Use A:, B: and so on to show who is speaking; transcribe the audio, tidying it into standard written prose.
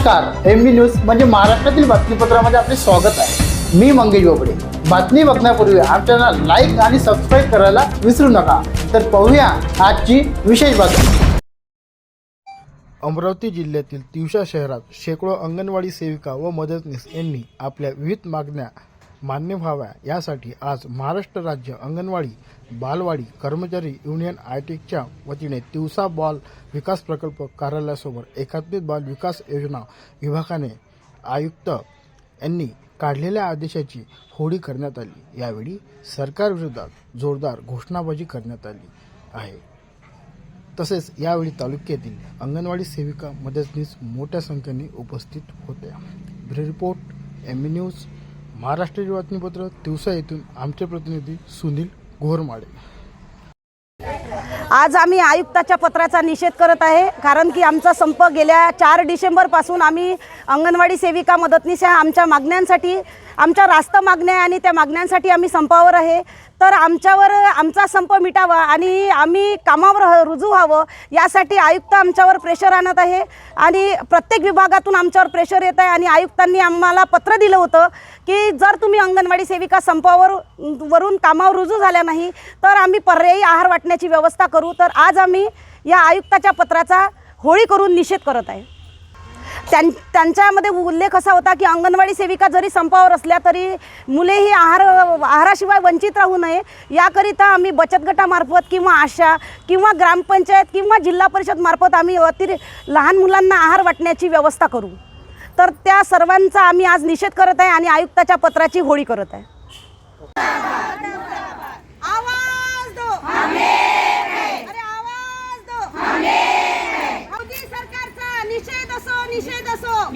A: नमस्कार, एम बी न्यूज म्हणजे महाराष्ट्रातील बातमीपत्रामध्ये आपले स्वागत आहे। मी मंगेश बोबडे। बातमी बघण्यापूर्वी आमच्या लाईक आणि सबस्क्राईब करायला विसरू नका। तर पाहूया आजची विशेष बातमी। अमरावती जिल्ह्यातील तिवसा शहरात शेकडो अंगणवाडी सेविका व मदतनीस यांनी आपल्या विविध मागण्या मान्य व्हाव्या यासाठी आज महाराष्ट्र राज्य अंगणवाडी बालवाडी कर्मचारी युनियन आयटेकच्या वतीने तिवसा बाल विकास प्रकल्प कार्यालयासोबत एकात्मिक बाल विकास योजना विभागाने आयुक्त यांनी काढलेल्या आदेशाची होळी करण्यात आली। यावेळी सरकारविरोधात जोरदार घोषणाबाजी करण्यात आली आहे। तसेच यावेळी तालुक्यातील अंगणवाडी सेविका मदतनीस मोठ्या संख्येने उपस्थित होत्या। ब्युरो रिपोर्ट एम बी न्यूज महाराष्ट्राचे बातमीपत्र तिवसा येथून आमचे प्रतिनिधी सुनील गोरमाडे।
B: आज आम्ही आयुक्ताच्या पत्राचा निषेध करत आहे, कारण की आमचा संप गेल्या 4 डिसेंबरपासून आम्ही अंगणवाडी सेविका मदतनीस या आमच्या मागण्यांसाठी आमच्या रास्त मागण्या आणि त्या मागण्यांसाठी आम्ही संपावर आहे। तर आमच्यावर आमचा संप मिटावा आणि आम्ही कामावर रुजू व्हावं यासाठी आयुक्त आमच्यावर प्रेशर आणत आहे आणि प्रत्येक विभागातून आमच्यावर प्रेशर येत आहे। आणि आयुक्तांनी आम्हाला पत्र दिलं होतं की जर तुम्ही अंगणवाडी सेविका वरून कामावर रुजू झाल्या नाही तर आम्ही पर्यायी आहार वाटण्याची व्यवस्था करू। तर आज आम्ही या आयुक्ताच्या पत्राचा होळी करून निषेध करत आहे। त्यांच्यामध्ये उल्लेख असा होता की अंगणवाडी सेविका जरी संपावर असल्या तरी मुलेही आहाराशिवाय वंचित राहू नये याकरिता आम्ही बचत गटामार्फत किंवा आशा किंवा ग्रामपंचायत किंवा जिल्हा परिषद मार्फत आम्ही लहान मुलांना आहार वाटण्याची व्यवस्था करू। तर त्या सर्वांचा आम्ही आज निषेध करत आहे आणि आयुक्ताच्या पत्राची होळी करत आहे। आवाज दो अरे आवाज दो मोदी सरकारचा निषेध असो